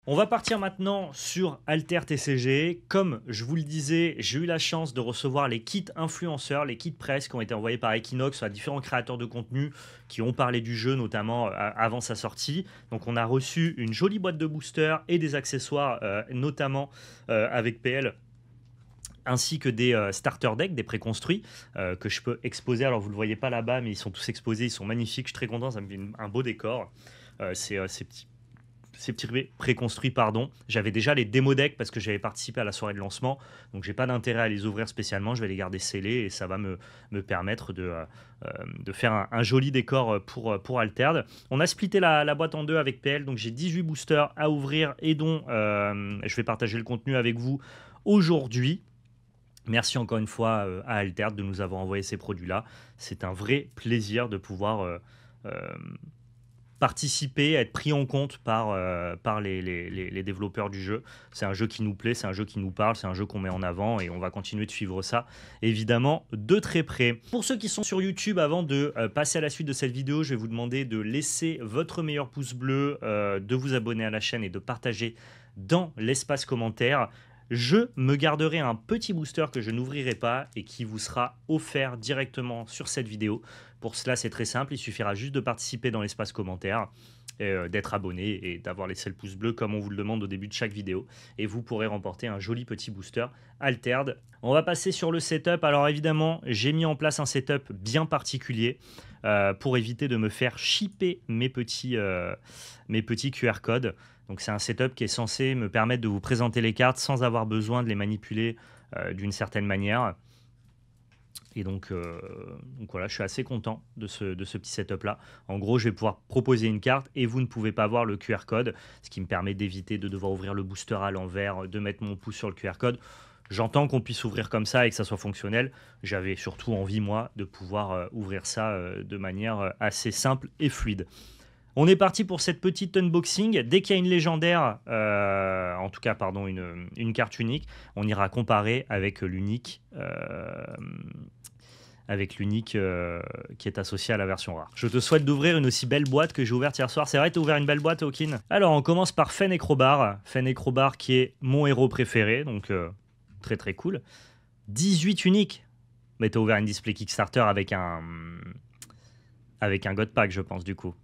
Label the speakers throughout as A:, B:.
A: On va partir maintenant sur Alter TCG. Comme je vous le disais, j'ai eu la chance de recevoir les kits influenceurs, les kits presse qui ont été envoyés par Equinox à différents créateurs de contenu qui ont parlé du jeu, notamment avant sa sortie. Donc on a reçu une jolie boîte de boosters et des accessoires, notamment avec PL, ainsi que des starter decks, des préconstruits que je peux exposer. Alors vous ne le voyez pas là-bas, mais ils sont tous exposés, ils sont magnifiques, je suis très content, ça me fait un beau décor. Ces petits préconstruits, pardon. J'avais déjà les démo decks parce que j'avais participé à la soirée de lancement, donc j'ai pas d'intérêt à les ouvrir spécialement, je vais les garder scellés et ça va me permettre de faire un joli décor pour Altered. On a splitté la boîte en deux avec PL, donc j'ai 18 boosters à ouvrir et dont je vais partager le contenu avec vous aujourd'hui. Merci encore une fois à Altered de nous avoir envoyé ces produits-là. C'est un vrai plaisir de pouvoir participer, être pris en compte par les développeurs du jeu. C'est un jeu qui nous plaît, c'est un jeu qui nous parle, c'est un jeu qu'on met en avant et on va continuer de suivre ça, évidemment, de très près. Pour ceux qui sont sur YouTube, avant de passer à la suite de cette vidéo, je vais vous demander de laisser votre meilleur pouce bleu, de vous abonner à la chaîne et de partager dans l'espace commentaire. Je me garderai un petit booster que je n'ouvrirai pas et qui vous sera offert directement sur cette vidéo. Pour cela, c'est très simple, il suffira juste de participer dans l'espace commentaire, d'être abonné et d'avoir laissé le pouce bleu comme on vous le demande au début de chaque vidéo. Et vous pourrez remporter un joli petit booster Altered. On va passer sur le setup. Alors évidemment, j'ai mis en place un setup bien particulier pour éviter de me faire shipper mes petits QR codes. Donc c'est un setup qui est censé me permettre de vous présenter les cartes sans avoir besoin de les manipuler d'une certaine manière. Et donc voilà, je suis assez content de ce petit setup-là. En gros, je vais pouvoir proposer une carte et vous ne pouvez pas voir le QR code, ce qui me permet d'éviter de devoir ouvrir le booster à l'envers, de mettre mon pouce sur le QR code. J'entends qu'on puisse ouvrir comme ça et que ça soit fonctionnel. J'avais surtout envie, moi, de pouvoir ouvrir ça de manière assez simple et fluide. On est parti pour cette petite unboxing. Dès qu'il y a une légendaire, en tout cas, pardon, une carte unique, on ira comparer avec l'unique qui est associé à la version rare. Je te souhaite d'ouvrir une aussi belle boîte que j'ai ouverte hier soir. C'est vrai, tu as ouvert une belle boîte, Hawkin? Alors, on commence par Fenecrobar. Fenecrobar qui est mon héros préféré, donc très très cool. 18 uniques. Mais tu as ouvert une display Kickstarter avec un God Pack, je pense, du coup.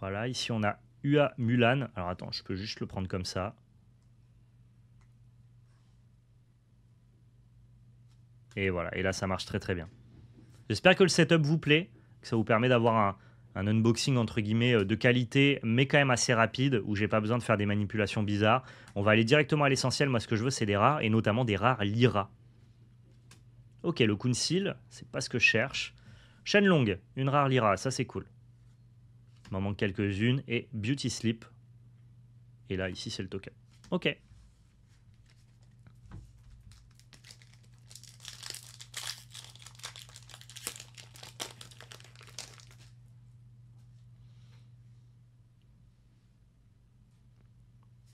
A: Voilà, ici on a UA Mulan. Alors attends, je peux juste le prendre comme ça. Et voilà, et là ça marche très très bien. J'espère que le setup vous plaît, que ça vous permet d'avoir un unboxing entre guillemets de qualité, mais quand même assez rapide, où j'ai pas besoin de faire des manipulations bizarres. On va aller directement à l'essentiel. Moi ce que je veux c'est des rares, et notamment des rares Lyra. Ok, le Kunsil, c'est pas ce que je cherche. Shenlong, une rare Lyra, ça c'est cool. Il m'en manque quelques-unes. Et Beauty Sleep. Et là, ici, c'est le token. Ok.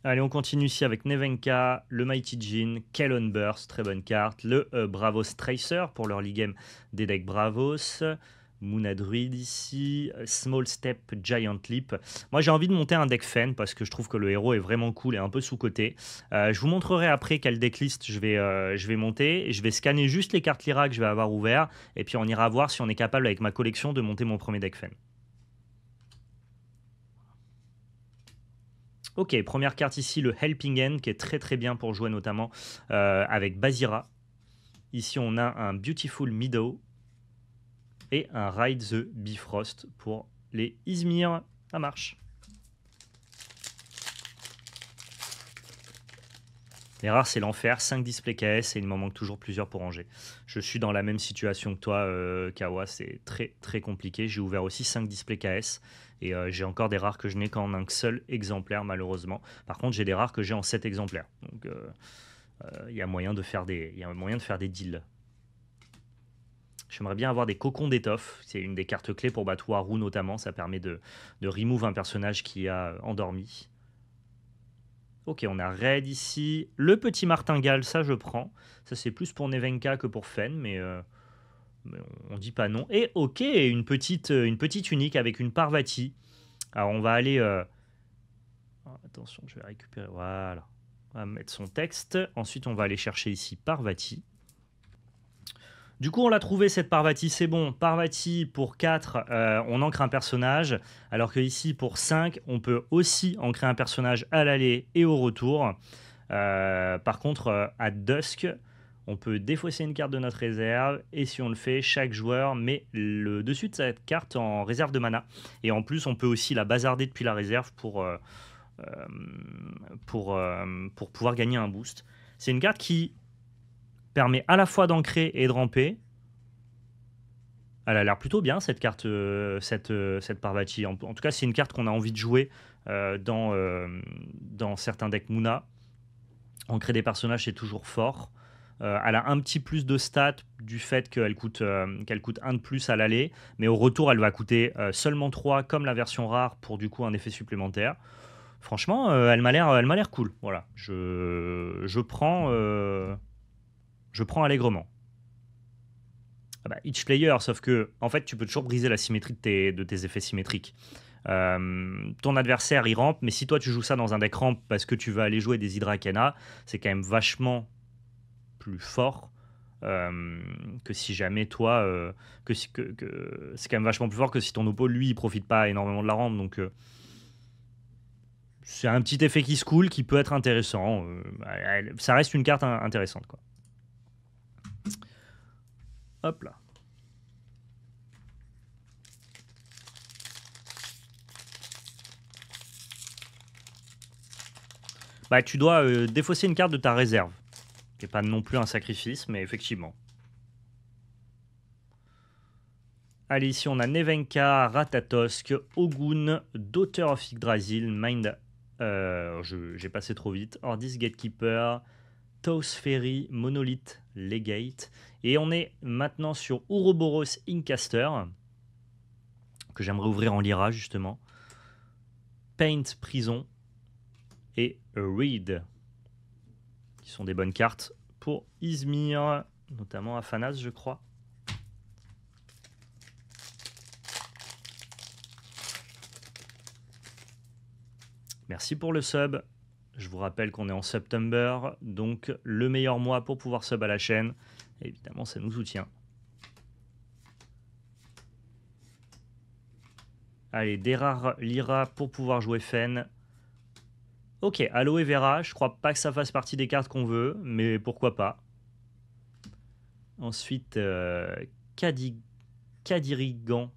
A: Allez, on continue ici avec Nevenka, le Mighty Jin, Kellon Burst, très bonne carte, le Bravos Tracer pour leur league game des decks Bravos. Moona Druid ici, Small Step, Giant Leap. Moi j'ai envie de monter un deck Fen parce que je trouve que le héros est vraiment cool et un peu sous-coté. Je vous montrerai après quelle decklist je vais monter. Et je vais scanner juste les cartes Lyra que je vais avoir ouvert et puis on ira voir si on est capable avec ma collection de monter mon premier deck Fen. Ok, première carte ici, le Helping Hand qui est très très bien pour jouer notamment avec Basira. Ici on a un Beautiful Meadow et un Ride the Bifrost pour les Izmir. Ça marche. Les rares, c'est l'enfer. 5 displays KS et il m'en manque toujours plusieurs pour ranger. Je suis dans la même situation que toi, Kawa. C'est très très compliqué. J'ai ouvert aussi 5 displays KS et j'ai encore des rares que je n'ai qu'en un seul exemplaire, malheureusement. Par contre, j'ai des rares que j'ai en 7 exemplaires. Donc, il y a moyen de faire des deals. J'aimerais bien avoir des cocons d'étoffe. C'est une des cartes clés pour battre Waru notamment. Ça permet de remove un personnage qui a endormi. Ok, on a Red ici. Le petit martingale, ça je prends. Ça c'est plus pour Nevenka que pour Fen, mais on dit pas non. Et ok, une petite unique avec une Parvati. Alors on va aller... attention, je vais récupérer... Voilà. On va mettre son texte. Ensuite, on va aller chercher ici Parvati. Du coup, on l'a trouvé cette Parvati, c'est bon. Parvati, pour 4, on ancre un personnage. Alors que ici, pour 5, on peut aussi ancrer un personnage à l'aller et au retour. Par contre, à Dusk, on peut défausser une carte de notre réserve. Et si on le fait, chaque joueur met le dessus de cette carte en réserve de mana. Et en plus, on peut aussi la bazarder depuis la réserve pour pouvoir gagner un boost. C'est une carte qui permet à la fois d'ancrer et de ramper. Elle a l'air plutôt bien cette carte, cette Parvati. En tout cas, c'est une carte qu'on a envie de jouer dans certains decks Muna. Ancrer des personnages, c'est toujours fort. Elle a un petit plus de stats du fait qu'elle coûte 1 de plus à l'aller, mais au retour, elle va coûter seulement 3 comme la version rare pour du coup un effet supplémentaire. Franchement, elle m'a l'air cool. Voilà, je prends allègrement. Ah bah, each player, sauf que en fait, tu peux toujours briser la symétrie de tes effets symétriques. Ton adversaire il rampe, mais si toi tu joues ça dans un deck ramp parce que tu veux aller jouer des Hydra Arcana, c'est quand même vachement plus fort que si jamais toi c'est quand même vachement plus fort que si ton oppo lui il profite pas énormément de la rampe. Donc c'est un petit effet qui se coule qui peut être intéressant. Ça reste une carte intéressante quoi. Hop là. Bah, tu dois défausser une carte de ta réserve. C'est pas non plus un sacrifice, mais effectivement. Allez, ici on a Nevenka, Ratatosk, Ogun, Daughter of Yggdrasil, Mind. J'ai passé trop vite. Ordis Gatekeeper, Taos Ferry, Monolith, Legate. Et on est maintenant sur Ouroboros Incaster, que j'aimerais ouvrir en Lyra justement. Paint Prison et Reed, qui sont des bonnes cartes pour Izmir, notamment Afanas, je crois. Merci pour le sub. Je vous rappelle qu'on est en September, donc le meilleur mois pour pouvoir sub à la chaîne. Et évidemment, ça nous soutient. Allez, des rares Lyra pour pouvoir jouer Fen. Ok, Aloe Vera, je crois pas que ça fasse partie des cartes qu'on veut, mais pourquoi pas. Ensuite, Kadirigan.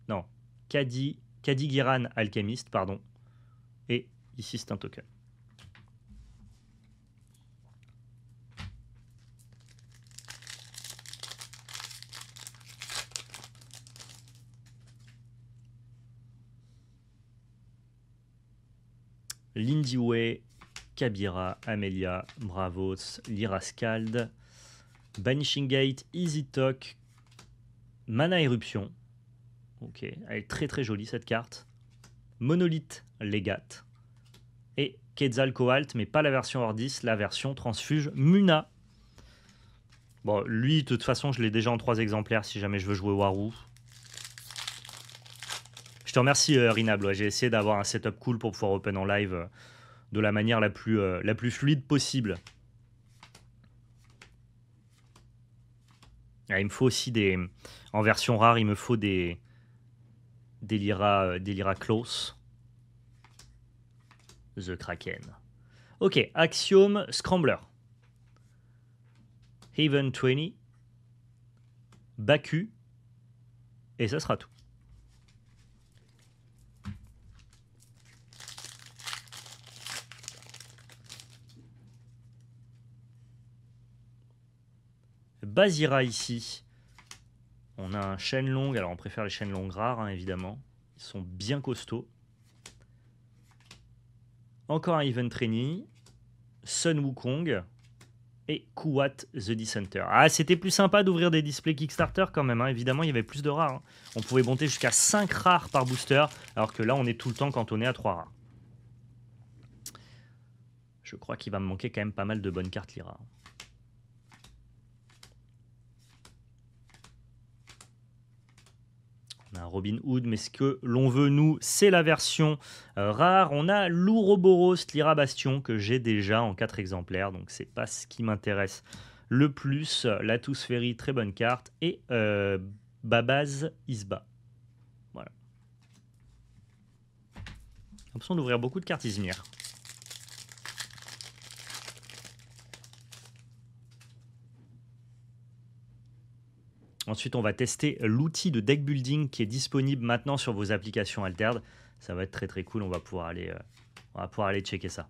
A: Non, Kadigiran Alchemist, pardon. Et ici, c'est un token. Lindiway, Kabira, Amelia, Bravos, Lyraskald, Banishing Gate, Easy Talk, Mana Éruption. Ok, elle est très très jolie cette carte. Monolith Legate. Et Quetzalcoatl, mais pas la version Ordis, la version Transfuge Muna. Bon, lui, de toute façon, je l'ai déjà en 3 exemplaires si jamais je veux jouer Waru. Je te remercie, Rinable. J'ai essayé d'avoir un setup cool pour pouvoir open en live de la manière la plus fluide possible. Ah, il me faut aussi en version rare, il me faut des Lyra Close. The Kraken. Ok, Axiom Scrambler. Haven 20. Baku. Et ça sera tout. Basira ici. On a un Shenlong. Alors on préfère les Shenlong rares, hein, évidemment. Ils sont bien costauds. Encore un Even Trainee. Sun Wukong. Et Kuwat the Dissenter. Ah, c'était plus sympa d'ouvrir des displays Kickstarter quand même. Hein. Évidemment, il y avait plus de rares. Hein. On pouvait monter jusqu'à 5 rares par booster. Alors que là, on est tout le temps cantonné à 3 rares. Je crois qu'il va me manquer quand même pas mal de bonnes cartes Lyra. On a un Robin Hood, mais ce que l'on veut, nous, c'est la version rare. On a l'Ouroboros Lyra Bastion que j'ai déjà en 4 exemplaires, donc c'est pas ce qui m'intéresse le plus. La Tooth Fairy, très bonne carte, et Babaz Isba. Voilà. J'ai l'impression d'ouvrir beaucoup de cartes Izmir. Ensuite, on va tester l'outil de deck building qui est disponible maintenant sur vos applications Altered. Ça va être très très cool, on va pouvoir aller checker ça.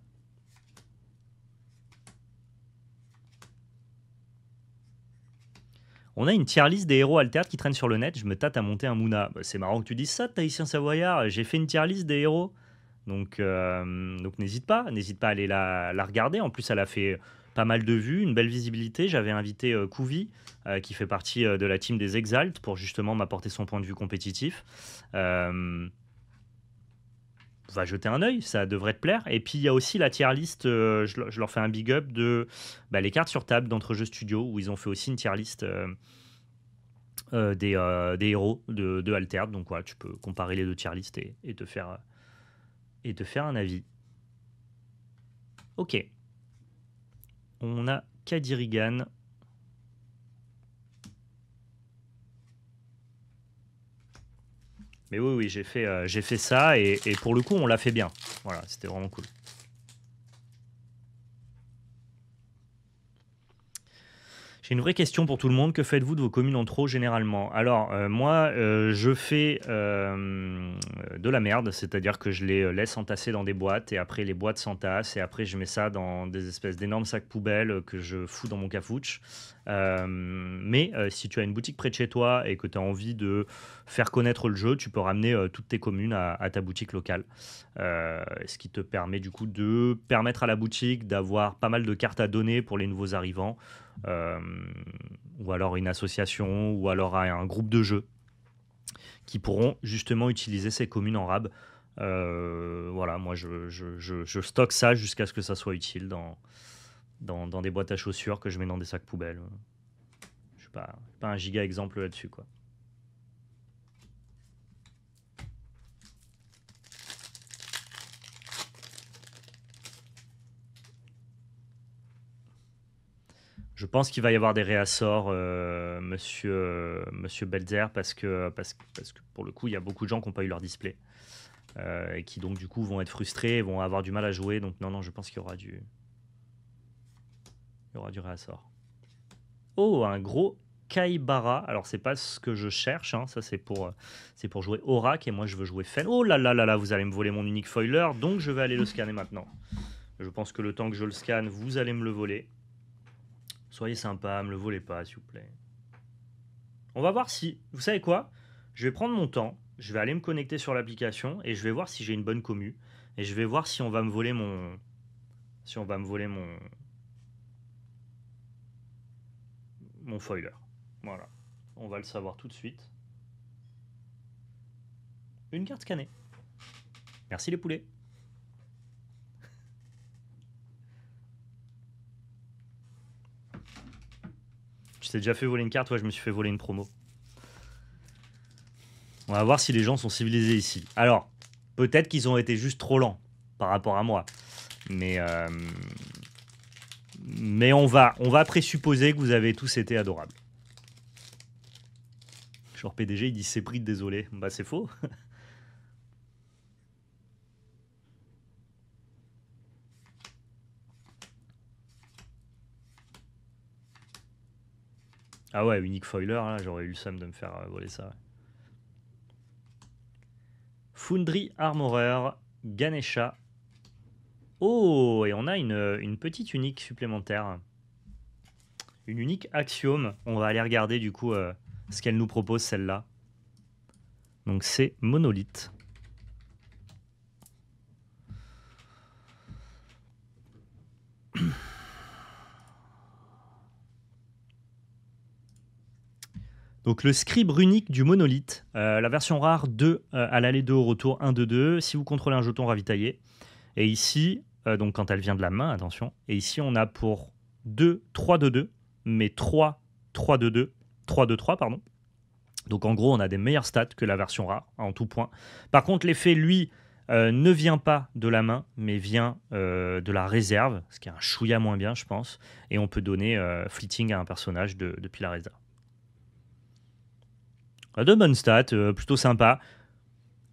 A: On a une tier list des héros Altered qui traînent sur le net. Je me tâte à monter un Moona. Bah, c'est marrant que tu dises ça, Tahitien Savoyard. J'ai fait une tier list des héros. Donc n'hésite pas à aller la regarder. En plus, elle a fait pas mal de vues, une belle visibilité. J'avais invité Kouvi, qui fait partie de la team des Exalt, pour justement m'apporter son point de vue compétitif. Va jeter un œil, ça devrait te plaire. Et puis il y a aussi la tier list, je leur fais un big up de les cartes sur table d'Entrejeux Studio, où ils ont fait aussi une tier list des héros de Altered. Donc voilà, tu peux comparer les deux tier list et te faire un avis. Ok. On a Kadirigan. Mais oui, j'ai fait ça et pour le coup, on l'a fait bien. Voilà, c'était vraiment cool. J'ai une vraie question pour tout le monde. Que faites-vous de vos communes en trop généralement? Alors, moi, je fais de la merde, c'est-à-dire que je les laisse entasser dans des boîtes et après les boîtes s'entassent et après je mets ça dans des espèces d'énormes sacs poubelles que je fous dans mon cafouche. Mais si tu as une boutique près de chez toi et que tu as envie de faire connaître le jeu, tu peux ramener toutes tes communes à ta boutique locale. Ce qui te permet du coup de permettre à la boutique d'avoir pas mal de cartes à donner pour les nouveaux arrivants. Ou alors une association, ou alors un groupe de jeux qui pourront justement utiliser ces communes en rab. Voilà, moi je stocke ça jusqu'à ce que ça soit utile dans des boîtes à chaussures que je mets dans des sacs poubelles. Je suis pas un giga exemple là-dessus, quoi. Je pense qu'il va y avoir des réassorts, monsieur Belzer, parce que pour le coup, il y a beaucoup de gens qui n'ont pas eu leur display. Et qui donc du coup vont être frustrés, vont avoir du mal à jouer. Donc non, je pense qu'il y aura du réassort. Oh, un gros Kaibara. Alors c'est pas ce que je cherche, hein. Ça c'est pour jouer Aurak et moi je veux jouer Fen. Oh là là là là, vous allez me voler mon unique foiler, donc je vais aller le scanner maintenant. Je pense que le temps que je le scanne, vous allez me le voler. Soyez sympa, me le volez pas, s'il vous plaît. On va voir si... Vous savez quoi? Je vais prendre mon temps, je vais aller me connecter sur l'application et je vais voir si j'ai une bonne commu. Et je vais voir si on va me voler mon... mon foiler. Voilà. On va le savoir tout de suite. Une carte scannée. Merci les poulets. Tu t'es déjà fait voler une carte? Ouais, je me suis fait voler une promo. On va voir si les gens sont civilisés ici. Alors, peut-être qu'ils ont été juste trop lents par rapport à moi. Mais on va présupposer que vous avez tous été adorables. Genre PDG, il dit c'est pris, désolé. Bah c'est faux. Ah ouais, unique foiler, là, j'aurais eu le seum de me faire voler ça. Ouais. Foundry Armorer, Ganesha. Oh, et on a une petite unique supplémentaire. Une unique Axiome. On va aller regarder du coup ce qu'elle nous propose, celle-là. Donc c'est Monolith. Donc le scribe runique du monolithe, la version rare 2 à l'aller 2 au retour 1 2 2 si vous contrôlez un jeton ravitaillé. Et ici, donc quand elle vient de la main, attention. Et ici on a pour 2 3 2 2, mais 3 3 2 2, 3 2 3 pardon. Donc en gros, on a des meilleures stats que la version rare, en tout point. Par contre, l'effet, lui, ne vient pas de la main, mais vient de la réserve, ce qui est un chouïa moins bien, je pense. Et on peut donner fleeting à un personnage depuis la réserve. De bonnes stats, plutôt sympa.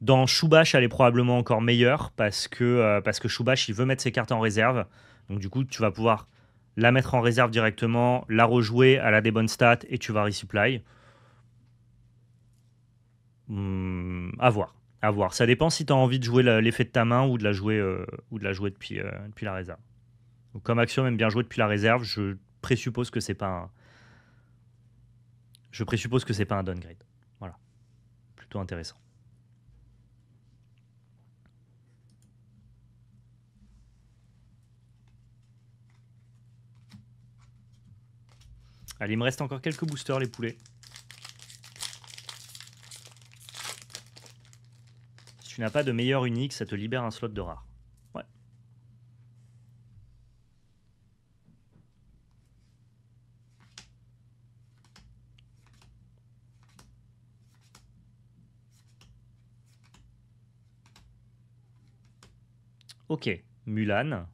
A: Dans Shubash, elle est probablement encore meilleure parce que Shubash, il veut mettre ses cartes en réserve. Donc du coup, tu vas pouvoir la mettre en réserve directement, la rejouer, elle a des bonnes stats et tu vas resupply. À voir. À voir. Ça dépend si tu as envie de jouer l'effet de ta main ou de la jouer, depuis la réserve. Donc, comme Axiom aime bien jouer depuis la réserve, je présuppose que c'est pas un downgrade. Voilà. Plutôt intéressant. Allez, il me reste encore quelques boosters, les poulets. Si tu n'as pas de meilleur unique, ça te libère un slot de rare. Ouais. Ok. Mulan.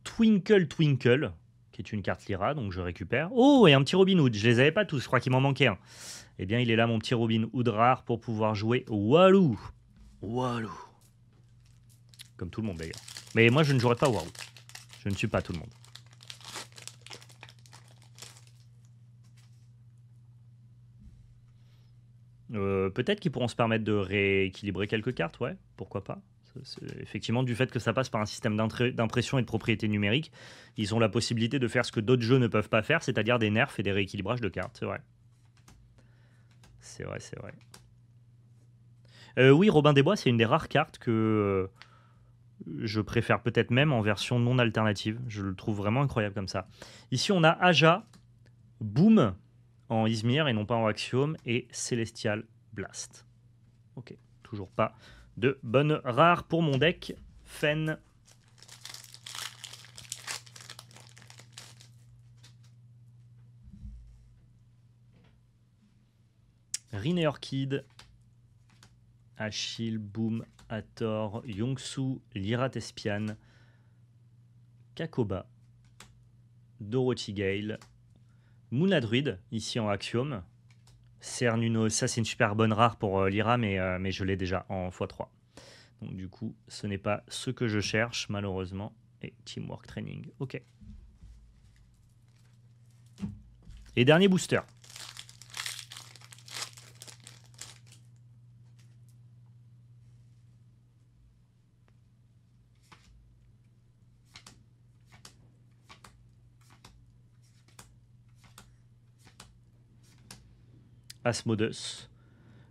A: Twinkle Twinkle, qui est une carte Lyra, donc je récupère. Oh, et un petit Robin Hood. Je les avais pas tous, je crois qu'il m'en manquait un. Eh bien, il est là, mon petit Robin Hood rare, pour pouvoir jouer Walou. Walou. Comme tout le monde, d'ailleurs. Mais moi, je ne jouerai pas Walou. Je ne suis pas tout le monde. Peut-être qu'ils pourront se permettre de rééquilibrer quelques cartes, ouais, pourquoi pas. Effectivement, du fait que ça passe par un système d'impression et de propriété numérique, ils ont la possibilité de faire ce que d'autres jeux ne peuvent pas faire, c'est-à-dire des nerfs et des rééquilibrages de cartes, c'est vrai. C'est vrai, c'est vrai. Oui, Robin des Bois, c'est une des rares cartes que je préfère peut-être même en version non alternative. Je le trouve vraiment incroyable comme ça. Ici, on a Aja, Boom en Izmir et non pas en Axiom, et Celestial Blast. Ok, toujours pas de bonne rare pour mon deck. Fen. Rin Orchid. Achille, Boom, Hathor, Yongsu, Lyra Tespian, Kakoba, Dorothy Gale, Moonadruid, ici en Axiom. Cernuno, ça c'est une super bonne rare pour Lyra, mais je l'ai déjà en x3. Donc du coup, ce n'est pas ce que je cherche, malheureusement. Et Teamwork Training, ok. Et dernier booster. Asmodeus.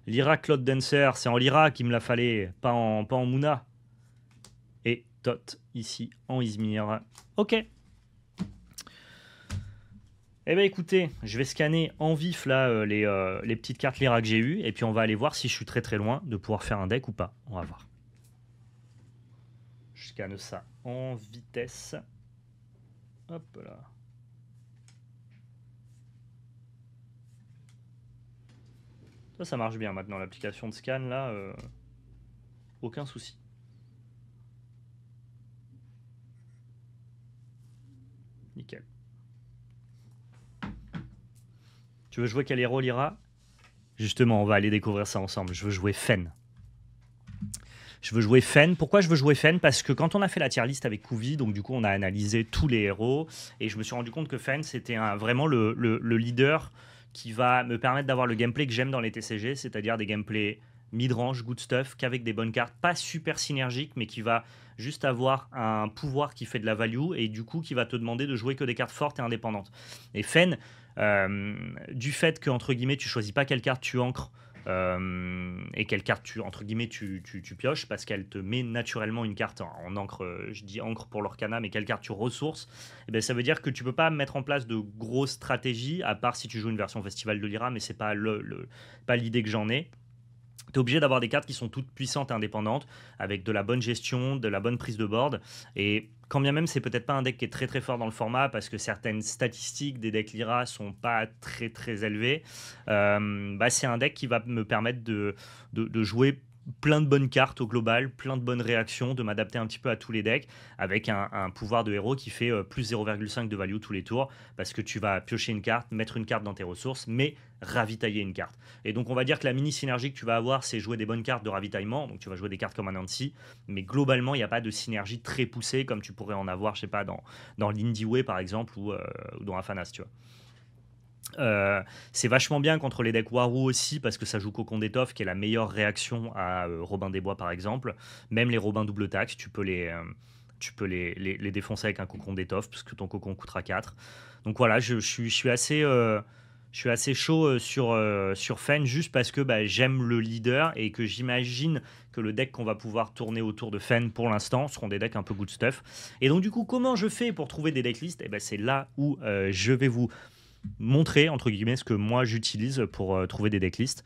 A: Lyra Cloud Dancer, c'est en Lyra qu'il me la fallait, pas en Moona. Et Tot, ici, en Izmir. Ok. Eh bien écoutez, je vais scanner en vif là les petites cartes Lyra que j'ai eues, et puis on va aller voir si je suis très très loin de pouvoir faire un deck ou pas. On va voir. Je scanne ça en vitesse. Hop là. Ça marche bien maintenant, l'application de scan là. Aucun souci. Nickel. Tu veux jouer quel héros, Lyra? Justement, on va aller découvrir ça ensemble. Je veux jouer Fen. Je veux jouer Fen. Pourquoi je veux jouer Fen? Parce que quand on a fait la tier list avec Kouvi, donc du coup on a analysé tous les héros, et je me suis rendu compte que Fen c'était vraiment le leader qui va me permettre d'avoir le gameplay que j'aime dans les TCG, c'est-à-dire des gameplays mid-range, good stuff, qu'avec des bonnes cartes, pas super synergiques, mais qui va juste avoir un pouvoir qui fait de la value, et du coup qui va te demander de jouer que des cartes fortes et indépendantes. Et Fen, du fait que, entre guillemets, tu choisis pas quelle carte tu ancres, et quelle carte entre guillemets tu pioches, parce qu'elle te met naturellement une carte en encre, je dis encre pour l'Orcana, mais quelle carte tu ressources, et bien ça veut dire que tu peux pas mettre en place de grosses stratégies, à part si tu joues une version festival de Lyra, mais c'est pas pas l'idée que j'en ai. Tu es obligé d'avoir des cartes qui sont toutes puissantes et indépendantes, avec de la bonne gestion, de la bonne prise de board. Et quand bien même, c'est peut-être pas un deck qui est très très fort dans le format, parce que certaines statistiques des decks Lyra sont pas très très élevées, c'est un deck qui va me permettre de jouer plein de bonnes cartes au global, plein de bonnes réactions, de m'adapter un petit peu à tous les decks, avec un pouvoir de héros qui fait plus 0,5 de value tous les tours, parce que tu vas piocher une carte, mettre une carte dans tes ressources, mais ravitailler une carte. Et donc on va dire que la mini synergie que tu vas avoir, c'est jouer des bonnes cartes de ravitaillement, donc tu vas jouer des cartes comme un Nancy, mais globalement il n'y a pas de synergie très poussée comme tu pourrais en avoir, je sais pas, dans l'Indie Way par exemple, ou dans Afanas, tu vois. C'est vachement bien contre les decks Waru aussi, parce que ça joue Cocon d'étoffe, qui est la meilleure réaction à Robin des Bois par exemple. Même les Robins double taxe, tu peux les défoncer avec un Cocon d'étoffe, parce que ton cocon coûtera 4. Donc voilà, je suis assez chaud sur Fen, juste parce que j'aime le leader et que j'imagine que le deck qu'on va pouvoir tourner autour de Fen pour l'instant seront des decks un peu good stuff. Et donc du coup, comment je fais pour trouver des decklists? C'est là où je vais vous montrer entre guillemets ce que moi j'utilise pour trouver des decklists.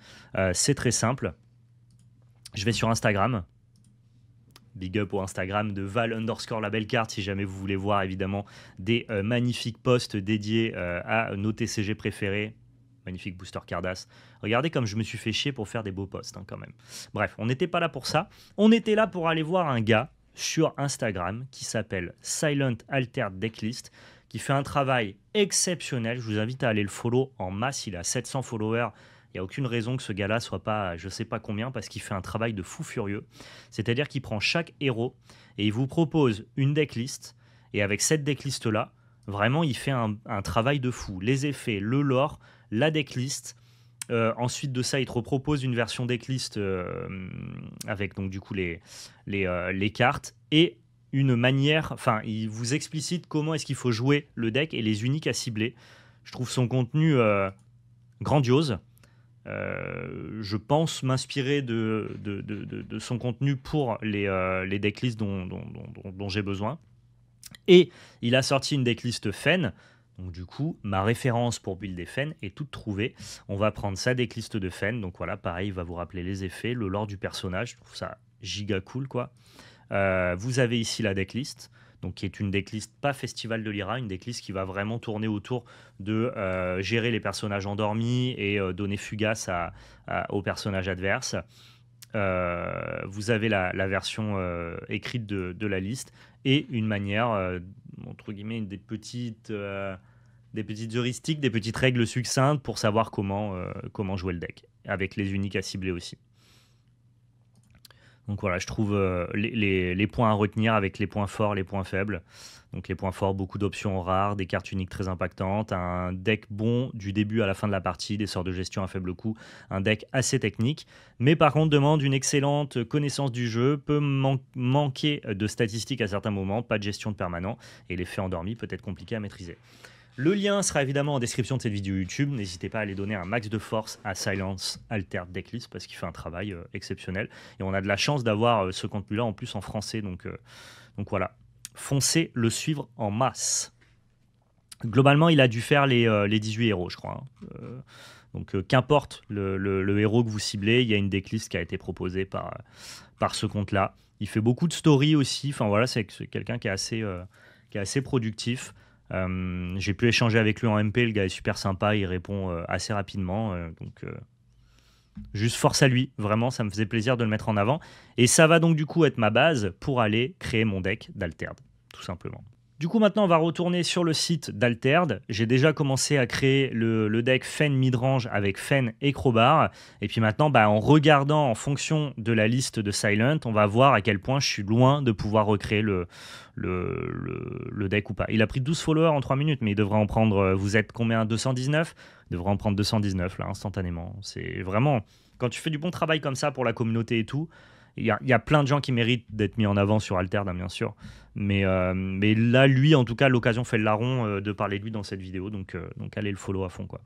A: C'est très simple. Je vais sur Instagram. Big up au Instagram de Val_labelcard si jamais vous voulez voir évidemment des magnifiques posts dédiés à nos TCG préférés. Magnifique booster Cardass. Regardez comme je me suis fait chier pour faire des beaux posts quand même. Bref, on n'était pas là pour ça. On était là pour aller voir un gars sur Instagram qui s'appelle Silent Altered Decklist, qui fait un travail exceptionnel. Je vous invite à aller le follow en masse. Il a 700 followers. Il n'y a aucune raison que ce gars-là soit pas, je ne sais pas combien, parce qu'il fait un travail de fou furieux. C'est-à-dire qu'il prend chaque héros et il vous propose une decklist. Et avec cette decklist-là, vraiment, il fait un travail de fou. Les effets, le lore, la decklist. Ensuite de ça, il te repropose une version decklist avec donc du coup les cartes et une manière, enfin, il vous explicite comment est-ce qu'il faut jouer le deck et les uniques à cibler. Je trouve son contenu grandiose. Je pense m'inspirer de son contenu pour les decklists dont j'ai besoin. Et il a sorti une decklist Fen. Donc du coup, ma référence pour builder Fen est toute trouvée. On va prendre sa decklist de Fen. Donc voilà, pareil, il va vous rappeler les effets, le lore du personnage. Je trouve ça giga cool, quoi. Vous avez ici la decklist, donc qui est une decklist pas Festival de Lyra, une decklist qui va vraiment tourner autour de gérer les personnages endormis et donner fugace aux personnages adverses. Vous avez la version écrite de la liste et une manière, entre guillemets, des petites heuristiques, des petites règles succinctes pour savoir comment jouer le deck, avec les uniques à cibler aussi. Donc voilà, je trouve les points à retenir avec les points forts, les points faibles. Donc les points forts, beaucoup d'options rares, des cartes uniques très impactantes, un deck bon du début à la fin de la partie, des sorts de gestion à faible coût, un deck assez technique, mais par contre demande une excellente connaissance du jeu, peut manquer de statistiques à certains moments, pas de gestion de permanent, et l'effet endormi peut être compliqué à maîtriser. Le lien sera évidemment en description de cette vidéo YouTube. N'hésitez pas à aller donner un max de force à Silence Altered Decklist parce qu'il fait un travail exceptionnel. Et on a de la chance d'avoir ce contenu-là en plus en français. Donc voilà, foncez le suivre en masse. Globalement, il a dû faire les 18 héros, je crois. Donc qu'importe le héros que vous ciblez, il y a une decklist qui a été proposée par ce compte-là. Il fait beaucoup de stories aussi. Enfin voilà, c'est quelqu'un qui est assez productif. J'ai pu échanger avec lui en MP, le gars est super sympa, il répond assez rapidement, donc juste force à lui, vraiment ça me faisait plaisir de le mettre en avant, et ça va donc du coup être ma base pour aller créer mon deck d'Altered, tout simplement. Du coup, maintenant, on va retourner sur le site d'Altered. J'ai déjà commencé à créer le deck Fen midrange avec Fen et Crowbar. Et puis maintenant, en regardant en fonction de la liste de Silent, on va voir à quel point je suis loin de pouvoir recréer le deck ou pas. Il a pris 12 followers en 3 minutes, mais il devrait en prendre... Vous êtes combien? 219? Il devrait en prendre 219, là, instantanément. C'est vraiment... Quand tu fais du bon travail comme ça pour la communauté et tout... Il y a plein de gens qui méritent d'être mis en avant sur Altered, hein, bien sûr. Mais là, lui, en tout cas, l'occasion fait le larron de parler de lui dans cette vidéo. Donc allez le follow à fond, quoi.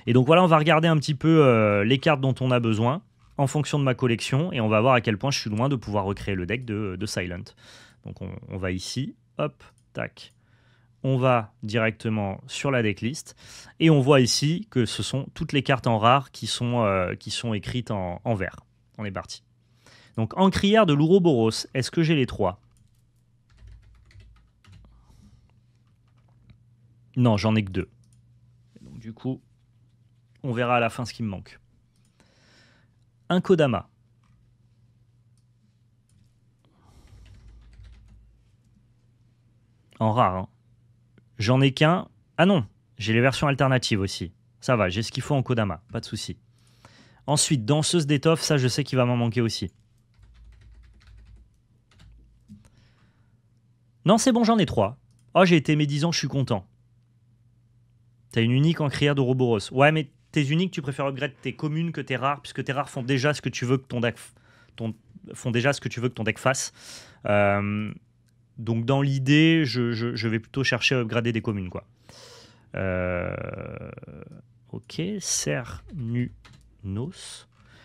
A: Et donc voilà, on va regarder un petit peu les cartes dont on a besoin en fonction de ma collection. Et on va voir à quel point je suis loin de pouvoir recréer le deck de Silent. Donc on va ici. Hop, tac. On va directement sur la decklist et on voit ici que ce sont toutes les cartes en rare qui sont écrites en vert. On est parti. Donc Encrière de l'Ouroboros, est-ce que j'ai les 3? Non, j'en ai que 2. Donc du coup, on verra à la fin ce qui me manque. Un Kodama. En rare, hein. J'en ai qu'un. Ah non, j'ai les versions alternatives aussi. Ça va, j'ai ce qu'il faut en Kodama, pas de souci. Ensuite, Danseuse d'étoffe, ça je sais qu'il va m'en manquer aussi. Non, c'est bon, j'en ai 3. Oh, j'ai été médisant, je suis content. T'as une unique en crière d'Ouroboros. Ouais, mais tes uniques, tu préfères upgrade tes communes que tes rares, puisque tes rares font déjà ce que tu veux que ton deck, font déjà ce que tu veux que ton deck fasse. Donc dans l'idée, je vais plutôt chercher à upgrader des communes, quoi. Ok, Cernunos.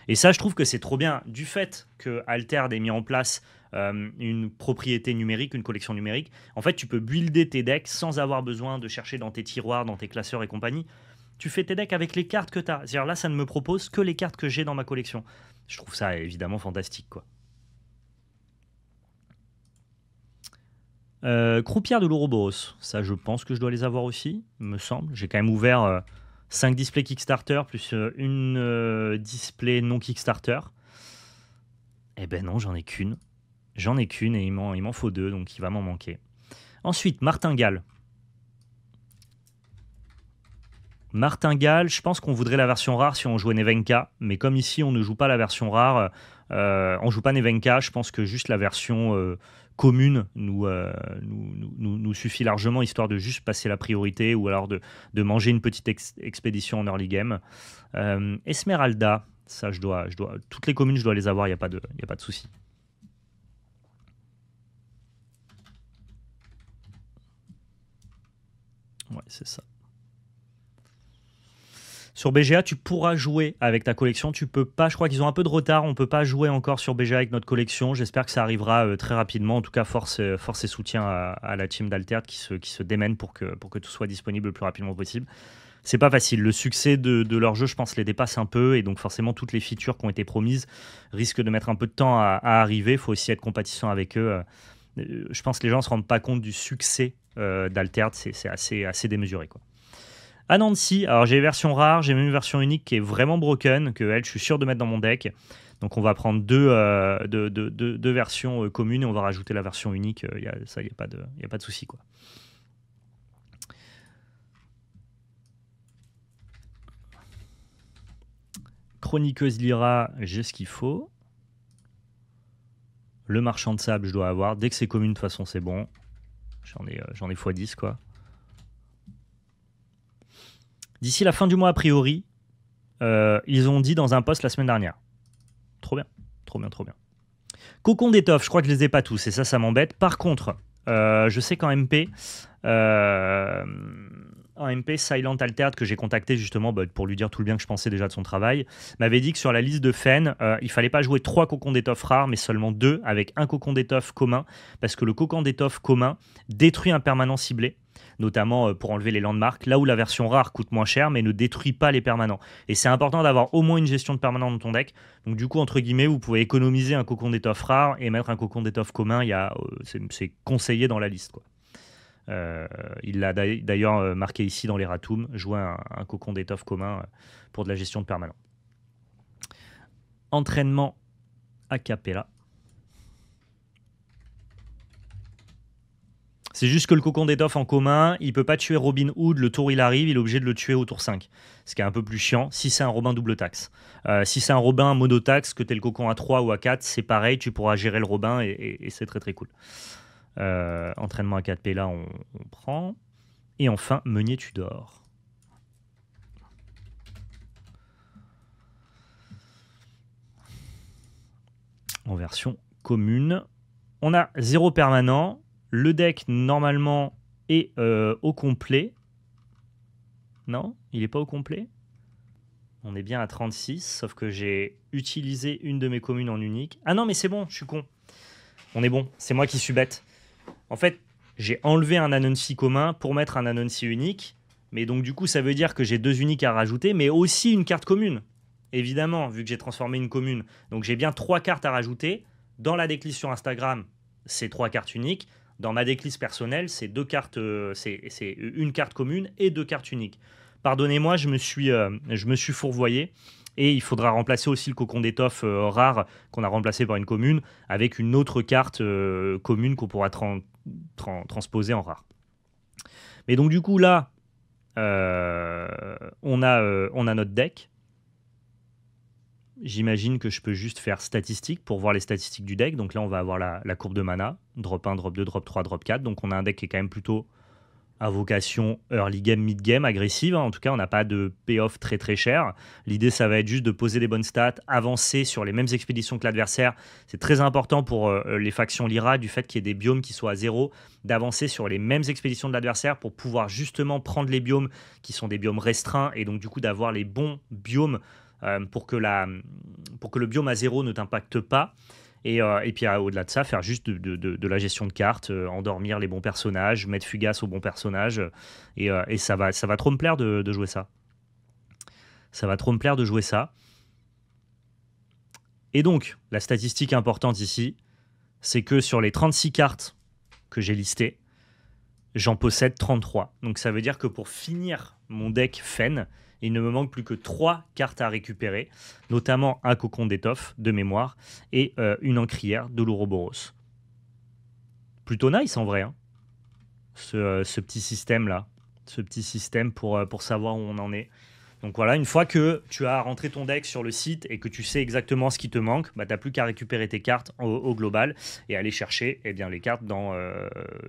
A: Et ça, je trouve que c'est trop bien. Du fait que Alterd ait mis en place une propriété numérique, une collection numérique, en fait, tu peux builder tes decks sans avoir besoin de chercher dans tes tiroirs, dans tes classeurs et compagnie. Tu fais tes decks avec les cartes que tu as. C'est-à-dire là, ça ne me propose que les cartes que j'ai dans ma collection. Je trouve ça évidemment fantastique, quoi. Croupière de l'Ouroboros, ça je pense que je dois les avoir aussi, me semble. J'ai quand même ouvert 5 displays Kickstarter plus une display non Kickstarter. Eh ben non, j'en ai qu'une. J'en ai qu'une et il m'en faut 2, donc il va m'en manquer. Ensuite, Martingale. Martingale, je pense qu'on voudrait la version rare si on jouait Nevenka, mais comme ici on ne joue pas la version rare, on joue pas Nevenka, je pense que juste la version commune nous suffit largement, histoire de juste passer la priorité ou alors de manger une petite expédition en early game. Esmeralda, ça toutes les communes je dois les avoir, il n'y a pas de souci. Ouais, c'est ça. Sur BGA, tu pourras jouer avec ta collection. Tu peux pas, je crois qu'ils ont un peu de retard. On peut pas jouer encore sur BGA avec notre collection. J'espère que ça arrivera très rapidement. En tout cas, force et soutien à la team d'Alterd qui se démène pour que tout soit disponible le plus rapidement possible. C'est pas facile. Le succès de leur jeu, je pense, les dépasse un peu. Et donc, forcément, toutes les features qui ont été promises risquent de mettre un peu de temps à arriver. Il faut aussi être compatissant avec eux. Je pense que les gens ne se rendent pas compte du succès d'Alterd. C'est assez démesuré, quoi. Anansi, alors j'ai les versions rares, j'ai même une version unique qui est vraiment broken, que elle, je suis sûr de mettre dans mon deck. Donc on va prendre deux versions communes et on va rajouter la version unique. Il n'y a pas de souci, quoi. Chroniqueuse Lyra, j'ai ce qu'il faut. Le marchand de sable, je dois avoir. Dès que c'est commune, de toute façon, c'est bon. J'en ai x10, quoi. D'ici la fin du mois, a priori, ils ont dit dans un post la semaine dernière. Trop bien, trop bien, trop bien. Cocon d'étoffe, je crois que je les ai pas tous et ça m'embête. Par contre, je sais qu'en MP, Silent Altered, que j'ai contacté justement pour lui dire tout le bien que je pensais déjà de son travail, m'avait dit que sur la liste de Fen, il fallait pas jouer 3 cocons d'étoffe rares, mais seulement 2 avec un cocon d'étoffe commun, parce que le cocon d'étoffe commun détruit un permanent ciblé, notamment pour enlever les landmarks, là où la version rare coûte moins cher, mais ne détruit pas les permanents. Et c'est important d'avoir au moins une gestion de permanents dans ton deck. Donc du coup, entre guillemets, vous pouvez économiser un cocon d'étoffe rare et mettre un cocon d'étoffe commun. C'est conseillé dans la liste, quoi. Il l'a d'ailleurs marqué ici dans les Ratoum, jouer un cocon d'étoffe commun pour de la gestion de permanents. Entraînement a cappella. C'est juste que le cocon d'étoffe en commun, il peut pas tuer Robin Hood le tour où il arrive, il est obligé de le tuer au tour 5. Ce qui est un peu plus chiant si c'est un Robin double taxe. Si c'est un Robin monotaxe, que tu es le cocon à 3 ou à 4, c'est pareil, tu pourras gérer le Robin et c'est très très cool. Entraînement à 4P là, on prend. Et enfin, Meunier Tudor. En version commune. On a 0 permanent. Le deck, normalement, est au complet. Non, il n'est pas au complet. On est bien à 36, sauf que j'ai utilisé une de mes communes en unique. Ah non, mais c'est bon, je suis con. On est bon, c'est moi qui suis bête. En fait, j'ai enlevé un annoncé commun pour mettre un annoncé unique. Mais donc, du coup, ça veut dire que j'ai 2 uniques à rajouter, mais aussi une carte commune. Évidemment, vu que j'ai transformé une commune. Donc, j'ai bien 3 cartes à rajouter. Dans la decklist sur Instagram, c'est 3 cartes uniques. Dans ma decklist personnelle, c'est 2 cartes, c'est une carte commune et 2 cartes uniques. Pardonnez-moi, je me suis fourvoyé. Et il faudra remplacer aussi le cocon d'étoffe rare qu'on a remplacé par une commune avec une autre carte commune qu'on pourra transposer en rare. Mais donc, du coup, là, on a notre deck. J'imagine que je peux juste faire statistiques pour voir les statistiques du deck. Donc là, on va avoir la courbe de mana. Drop 1, drop 2, drop 3, drop 4. Donc on a un deck qui est quand même plutôt à vocation early game, mid game, agressive. En tout cas, on n'a pas de payoff très très cher. L'idée, ça va être juste de poser des bonnes stats, avancer sur les mêmes expéditions que l'adversaire. C'est très important pour les factions Lyra, du fait qu'il y ait des biomes qui soient à zéro, d'avancer sur les mêmes expéditions de l'adversaire pour pouvoir justement prendre les biomes qui sont des biomes restreints et donc du coup d'avoir les bons biomes pour que le biome à zéro ne t'impacte pas. Et puis au-delà de ça, faire juste de la gestion de cartes, endormir les bons personnages, mettre Fugace aux bons personnages. Et ça va trop me plaire de jouer ça. Ça va trop me plaire de jouer ça. Et donc, la statistique importante ici, c'est que sur les 36 cartes que j'ai listées, j'en possède 33. Donc ça veut dire que pour finir mon deck Fen, il ne me manque plus que 3 cartes à récupérer, notamment un cocon d'étoffe de mémoire et une encrière de l'Ouroboros. Plutôt nice en vrai, hein, ce petit système-là. Ce petit système pour savoir où on en est. Donc voilà, une fois que tu as rentré ton deck sur le site et que tu sais exactement ce qui te manque, bah, tu n'as plus qu'à récupérer tes cartes au global et aller chercher les cartes dans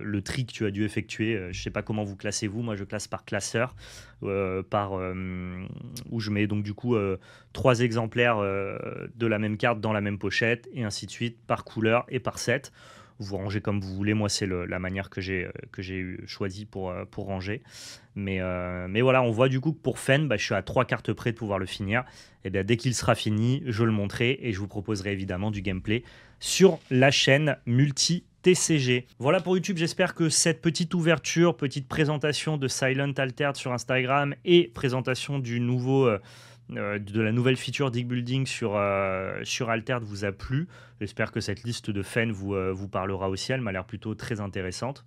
A: le tri que tu as dû effectuer. Je ne sais pas comment vous classez vous, moi je classe par classeur, où je mets donc du coup 3 exemplaires de la même carte dans la même pochette et ainsi de suite par couleur et par set. Vous rangez comme vous voulez, moi c'est la manière que j'ai choisi pour ranger. Mais voilà, on voit du coup que pour Fen, je suis à 3 cartes près de pouvoir le finir. Et bien, dès qu'il sera fini, je le montrerai et je vous proposerai évidemment du gameplay sur la chaîne Multi TCG. Voilà pour YouTube, j'espère que cette petite ouverture, petite présentation de Silent Altered sur Instagram et présentation du nouveau... de la nouvelle feature Deck Building sur Altered vous a plu. J'espère que cette liste de Fen vous parlera aussi. Elle m'a l'air plutôt très intéressante.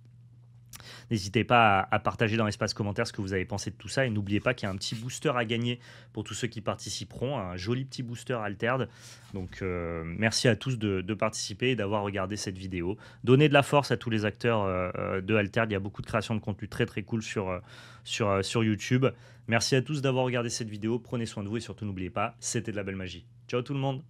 A: N'hésitez pas à partager dans l'espace commentaire ce que vous avez pensé de tout ça. Et n'oubliez pas qu'il y a un petit booster à gagner pour tous ceux qui participeront. Un joli petit booster Altered. Donc merci à tous de participer et d'avoir regardé cette vidéo. Donnez de la force à tous les acteurs de Altered. Il y a beaucoup de création de contenu très très cool sur YouTube. Merci à tous d'avoir regardé cette vidéo. Prenez soin de vous et surtout n'oubliez pas, c'était de la belle magie. Ciao tout le monde!